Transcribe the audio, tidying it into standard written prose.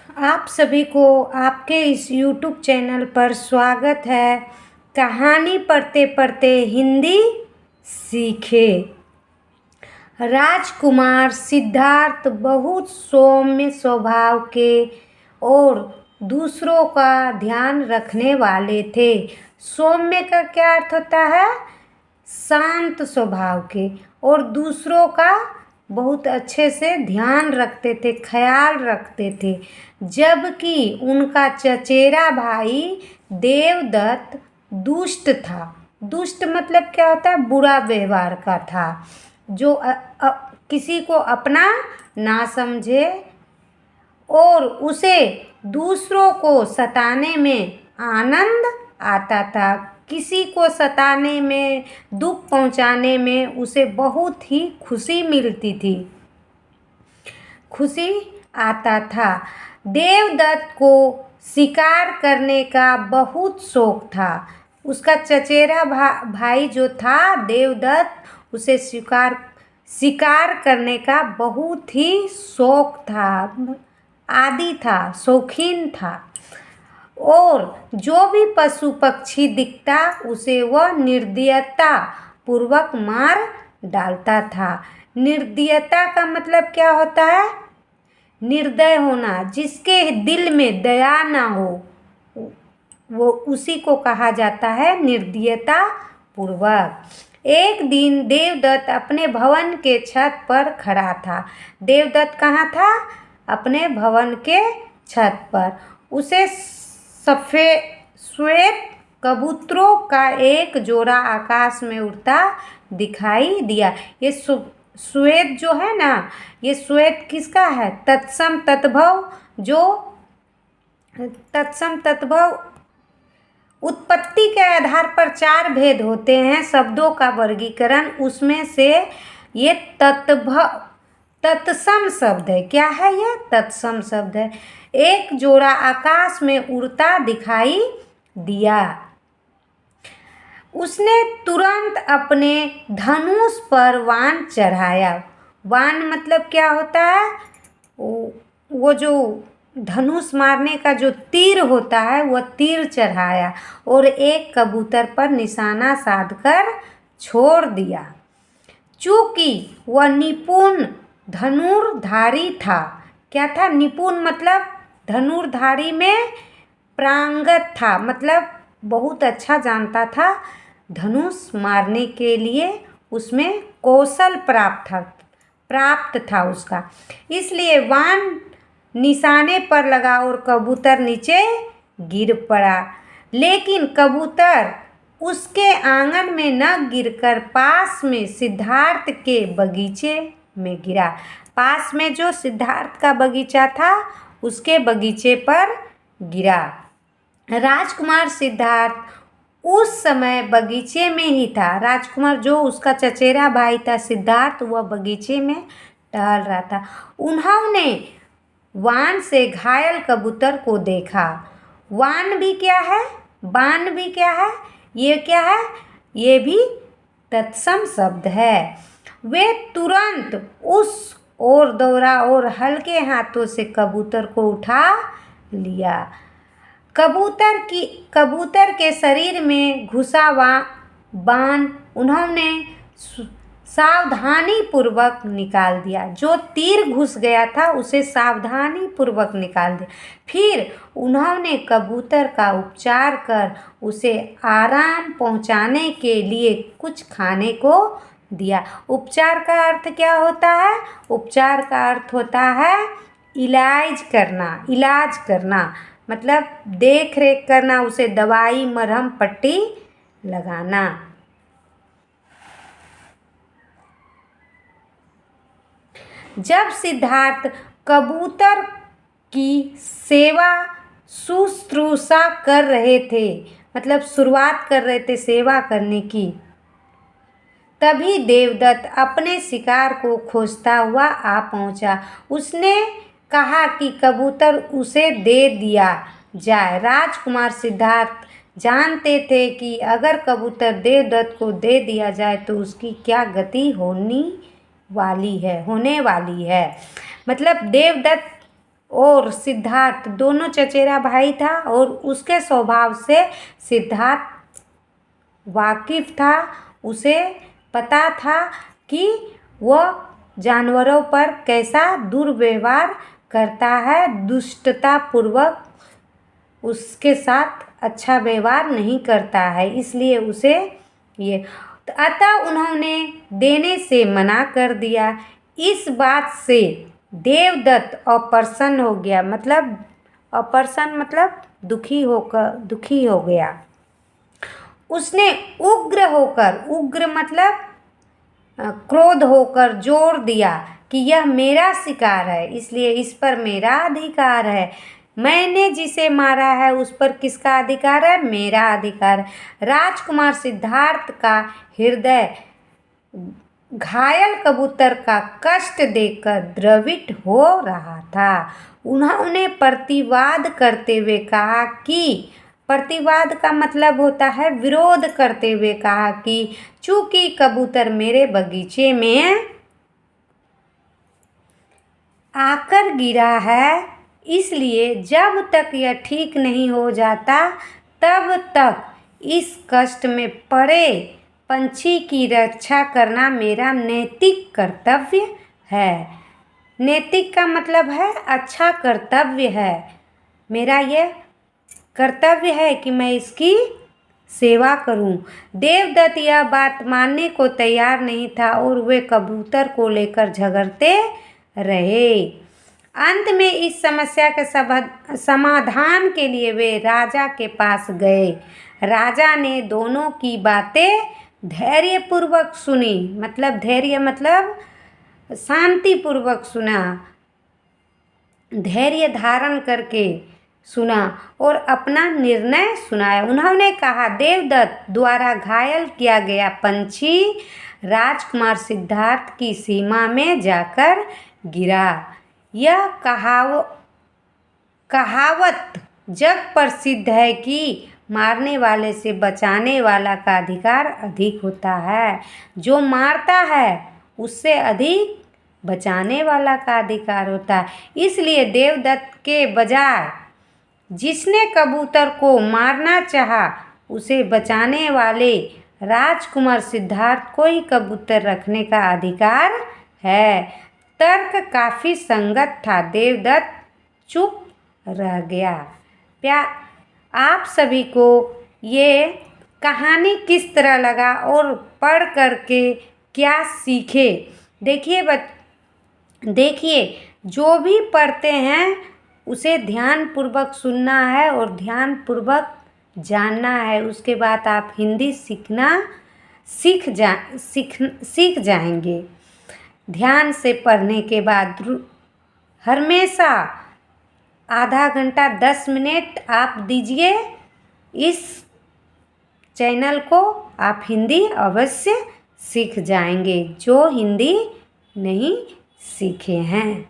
आप सभी को आपके इस YouTube चैनल पर स्वागत है। कहानी पढ़ते पढ़ते हिंदी सीखे। राजकुमार सिद्धार्थ बहुत सौम्य स्वभाव के और दूसरों का ध्यान रखने वाले थे। सौम्य का क्या अर्थ होता है? शांत स्वभाव के, और दूसरों का बहुत अच्छे से ध्यान रखते थे, ख्याल रखते थे। जबकि उनका चचेरा भाई देवदत्त दुष्ट था। दुष्ट मतलब क्या होता है? बुरा व्यवहार का था, जो किसी को अपना ना समझे और उसे दूसरों को सताने में आनंद आता था। किसी को सताने में, दुख पहुंचाने में उसे बहुत ही खुशी मिलती थी, खुशी आता था। देवदत्त को शिकार करने का बहुत शौक था। उसका चचेरा भाई जो था देवदत्त, उसे शिकार करने का बहुत ही शौक था, आदी था, शौकीन था। और जो भी पशु पक्षी दिखता उसे वह निर्दयता पूर्वक मार डालता था। निर्दयता का मतलब क्या होता है? निर्दय होना, जिसके दिल में दया ना हो, वो उसी को कहा जाता है निर्दयता पूर्वक। एक दिन देवदत्त अपने भवन के छत पर खड़ा था। देवदत्त कहाँ था? अपने भवन के छत पर। उसे श्वेत कबूतरों का एक जोड़ा आकाश में उड़ता दिखाई दिया। ये श्वेत जो है ना, ये श्वेत किसका है? तत्सम तद्भव। जो तत्सम तद्भव उत्पत्ति के आधार पर 4 भेद होते हैं शब्दों का वर्गीकरण, उसमें से ये तत्सम शब्द है। क्या है ये? तत्सम शब्द है। एक जोड़ा आकाश में उड़ता दिखाई दिया। उसने तुरंत अपने धनुष पर बाण चढ़ाया। बाण मतलब क्या होता है? वो जो धनुष मारने का जो तीर होता है, वह तीर चढ़ाया और एक कबूतर पर निशाना साधकर छोड़ दिया। चूंकि वह निपुण धनुर्धारी था। क्या था? निपुण मतलब धनुर्धारी में प्रांगत था, मतलब बहुत अच्छा जानता था। धनुष मारने के लिए उसमें कौशल प्राप्त था उसका। इसलिए बाण निशाने पर लगा और कबूतर नीचे गिर पड़ा। लेकिन कबूतर उसके आंगन में न गिरकर पास में सिद्धार्थ के बगीचे में गिरा। पास में जो सिद्धार्थ का बगीचा था, उसके बगीचे पर गिरा। राजकुमार सिद्धार्थ उस समय बगीचे में ही था। राजकुमार जो उसका चचेरा भाई था सिद्धार्थ, वह बगीचे में टहल रहा था। उन्होंने बाण से घायल कबूतर को देखा। बाण भी क्या है? बाण भी क्या है? ये क्या है? ये भी तत्सम शब्द है। वे तुरंत उस ओर दौड़ा और हल्के हाथों से कबूतर को उठा लिया। कबूतर के शरीर में घुसा बाण उन्होंने सावधानी पूर्वक निकाल दिया। जो तीर घुस गया था उसे सावधानी पूर्वक निकाल दिया। फिर उन्होंने कबूतर का उपचार कर उसे आराम पहुंचाने के लिए कुछ खाने को दिया। उपचार का अर्थ क्या होता है? उपचार का अर्थ होता है इलाज करना, मतलब देख रेख करना, उसे दवाई मरहम पट्टी लगाना। जब सिद्धार्थ कबूतर की सेवा शुश्रूषा कर रहे थे, मतलब शुरुआत कर रहे थे सेवा करने की, तभी देवदत्त अपने शिकार को खोजता हुआ आ पहुंचा। उसने कहा कि कबूतर उसे दे दिया जाए। राजकुमार सिद्धार्थ जानते थे कि अगर कबूतर देवदत्त को दे दिया जाए तो उसकी क्या गति होने वाली है। मतलब देवदत्त और सिद्धार्थ दोनों चचेरा भाई था और उसके स्वभाव से सिद्धार्थ वाकिफ था। उसे पता था कि वह जानवरों पर कैसा दुर्व्यवहार करता है, दुष्टतापूर्वक उसके साथ अच्छा व्यवहार नहीं करता है, इसलिए उसे ये अतः उन्होंने देने से मना कर दिया। इस बात से देवदत्त अप्रसन्न हो गया, मतलब अप्रसन्न मतलब दुखी हो गया। उसने उग्र मतलब क्रोध होकर जोर दिया कि यह मेरा शिकार है, इसलिए इस पर मेरा अधिकार है। मैंने जिसे मारा है उस पर किसका अधिकार है? मेरा अधिकार। राजकुमार सिद्धार्थ का हृदय घायल कबूतर का कष्ट देकर द्रवित हो रहा था। उन्होंने प्रतिवाद करते हुए कहा कि प्रतिवाद का मतलब होता है विरोध करते हुए कहा कि चूंकि कबूतर मेरे बगीचे में आकर गिरा है, इसलिए जब तक यह ठीक नहीं हो जाता तब तक इस कष्ट में पड़े पंछी की रक्षा करना मेरा नैतिक कर्तव्य है। नैतिक का मतलब है अच्छा कर्तव्य है। मेरा यह कर्तव्य है कि मैं इसकी सेवा करूं। देवदत्त यह बात मानने को तैयार नहीं था और वे कबूतर को लेकर झगड़ते रहे। अंत में इस समस्या के समाधान के लिए वे राजा के पास गए। राजा ने दोनों की बातें धैर्यपूर्वक सुनी, मतलब धैर्य मतलब शांतिपूर्वक सुना, धैर्य धारण करके सुना और अपना निर्णय सुनाया। उन्होंने कहा, देवदत्त द्वारा घायल किया गया पंछी राजकुमार सिद्धार्थ की सीमा में जाकर गिरा। यह कहावत जग प्रसिद्ध है कि मारने वाले से बचाने वाला का अधिकार अधिक होता है। जो मारता है उससे अधिक बचाने वाला का अधिकार होता है। इसलिए देवदत्त के बजाय जिसने कबूतर को मारना चाहा, उसे बचाने वाले राजकुमार सिद्धार्थ को ही कबूतर रखने का अधिकार है। तर्क काफी संगत था। देवदत्त चुप रह गया। आप सभी को ये कहानी किस तरह लगा और पढ़ करके क्या सीखे? देखिए जो भी पढ़ते हैं उसे ध्यानपूर्वक सुनना है और ध्यानपूर्वक जानना है। उसके बाद आप हिंदी सीख जाएंगे। ध्यान से पढ़ने के बाद हमेशा आधा घंटा 10 मिनट आप दीजिए इस चैनल को। आप हिंदी अवश्य सीख जाएंगे जो हिंदी नहीं सीखे हैं।